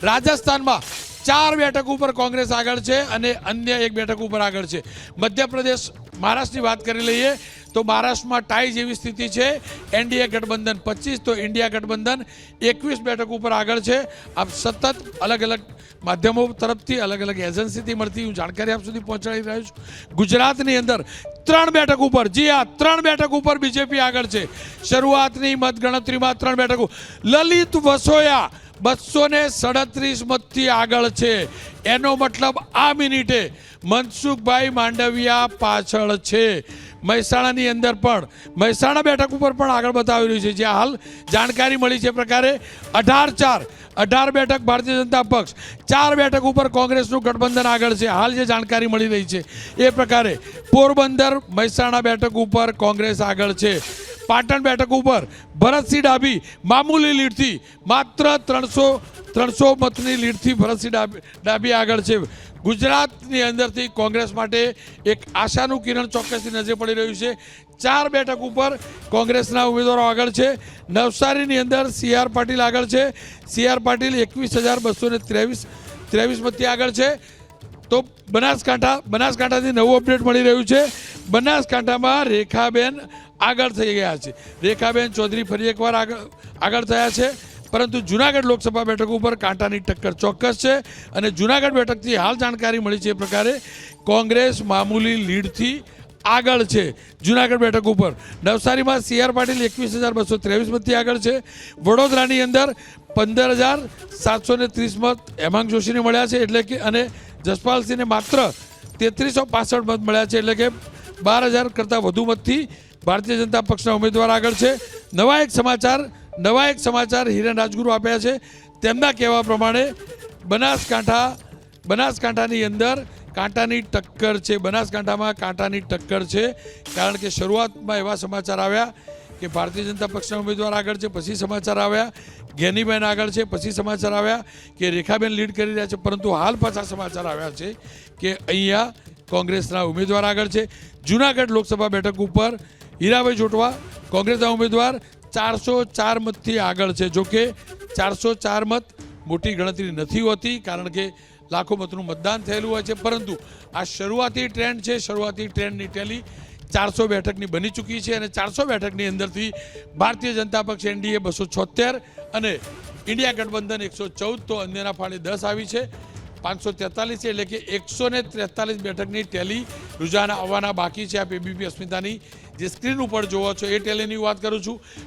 રાજસ્થાનમાં 4 બેઠક ઉપર કોંગ્રેસ આગળ છે અને અન્ય 1 બેઠક ઉપર આગળ છે. મધ્યપ્રદેશ, મહારાષ્ટ્રની વાત કરી લઈએ તો મહારાષ્ટ્રમાં ટાઈ જેવી સ્થિતિ છે. એનડીએ ગઠબંધન 25 તો ઇન્ડિયા ગઠબંધન 21 બેઠક ઉપર આગળ છે. આપ સતત અલગ અલગ માધ્યમો તરફથી, અલગ અલગ એજન્સીથી મળતી હું જાણકારી આપ સુધી પહોંચાડી રહ્યો છું. ગુજરાતની અંદર 3 બેઠક ઉપર, જી હા 3 બેઠક ઉપર બીજેપી આગળ છે. શરૂઆતની મતગણતરીમાં 3 બેઠકો. લલિત વસોયા 237 મતથી આગળ છે. એનો મતલબ આ મિનિટે મનસુખભાઈ માંડવિયા પાછળ છે. મહેસાણાની અંદર પણ, મહેસાણા બેઠક ઉપર પણ આગળ બતાવી રહ્યું છે. જ્યાં હાલ જાણકારી મળી છે પ્રકારે 18 બેઠક ભારતીય જનતા પક્ષ, 4 બેઠક ઉપર કોંગ્રેસનું ગઠબંધન આગળ છે. હાલ જે જાણકારી મળી રહી છે એ પ્રકારે પોરબંદર, મહેસાણા બેઠક ઉપર કોંગ્રેસ આગળ છે. પાટણ બેઠક ઉપર ભરતસિંહ ડાભી મામૂલી લીડથી, માત્ર 300 મતની લીડથી ભરતસિંહ ડાભી આગળ છે. ગુજરાતની અંદરથી કોંગ્રેસ માટે એક આશાનું કિરણ ચોક્કસથી નજરે પડી રહ્યું છે. 4 બેઠક ઉપર કોંગ્રેસના ઉમેદવારો આગળ છે. નવસારીની અંદર CR પાટીલ આગળ છે. CR પાટીલ 21,223 મતથી આગળ છે. તો બનાસકાંઠાથી નવું અપડેટ મળી રહ્યું છે. બનાસકાંઠામાં રેખાબેન આગળ થઈ ગયા છે. રેખાબેન ચૌધરી ફરી એકવાર આગળ થયા છે. પરંતુ જુનાગઢ લોકસભા બેઠક ઉપર કાંટાની ટક્કર ચોક્કસ છે અને જુનાગઢ બેઠકથી હાલ જાણકારી મળી છે એ પ્રકારે કોંગ્રેસ મામૂલી લીડથી આગળ છે. જુનાગઢ બેઠક ઉપર નવસારીમાં CR પાટીલ 21,223 મતથી આગળ છે. વડોદરાની અંદર 15,730 મત હેમાંગ જોશીને મળ્યા છે, એટલે કે અને જસપાલસિંહને માત્ર 3365 મત મળ્યા છે, એટલે કે 12,000 કરતાં વધુ મતથી ભારતીય જનતા પક્ષના ઉમેદવાર આગળ છે. નવા એક સમાચાર હિરેન રાજગુરુ આપ્યા છે. તેમના કહેવા પ્રમાણે બનાસકાંઠાની અંદર કાંટાની ટક્કર છે. બનાસકાંઠામાં કાંટાની ટક્કર છે, કારણ કે શરૂઆતમાં એવા સમાચાર આવ્યા કે ભારતીય જનતા પક્ષના ઉમેદવાર આગળ છે, પછી સમાચાર આવ્યા જ્ઞાનીબેન આગળ છે, પછી સમાચાર આવ્યા કે રેખાબેન લીડ કરી રહ્યા છે, પરંતુ હાલ પાછા સમાચાર આવ્યા છે કે અહીંયા કોંગ્રેસના ઉમેદવાર આગળ છે. જુનાગઢ લોકસભા બેઠક ઉપર હીરાભાઈ જોટવા કોંગ્રેસના ઉમેદવાર 404 મતથી આગળ છે. જોકે 404 મત મોટી ગણતરી નથી હોતી, કારણ કે લાખો મતનું મતદાન થયેલું હોય છે, પરંતુ આ શરૂઆતી ટ્રેન્ડ છે. શરૂઆતી ટ્રેન્ડની ટેલી 400 બેઠકની બની ચૂકી છે અને 400 બેઠકની અંદરથી ભારતીય જનતા પક્ષ એનડીએ 276 અને ઇન્ડિયા ગઠબંધન 114, તો અન્યના ફાળે 10 આવી છે. 543 છે, એટલે કે 143 બેઠકની ટેલી રૂઝાન આવવાના બાકી છે. આપ એબીપી અસ્મિતાની જે સ્ક્રીન ઉપર જોવો છો એ ટેલીની વાત કરું છું.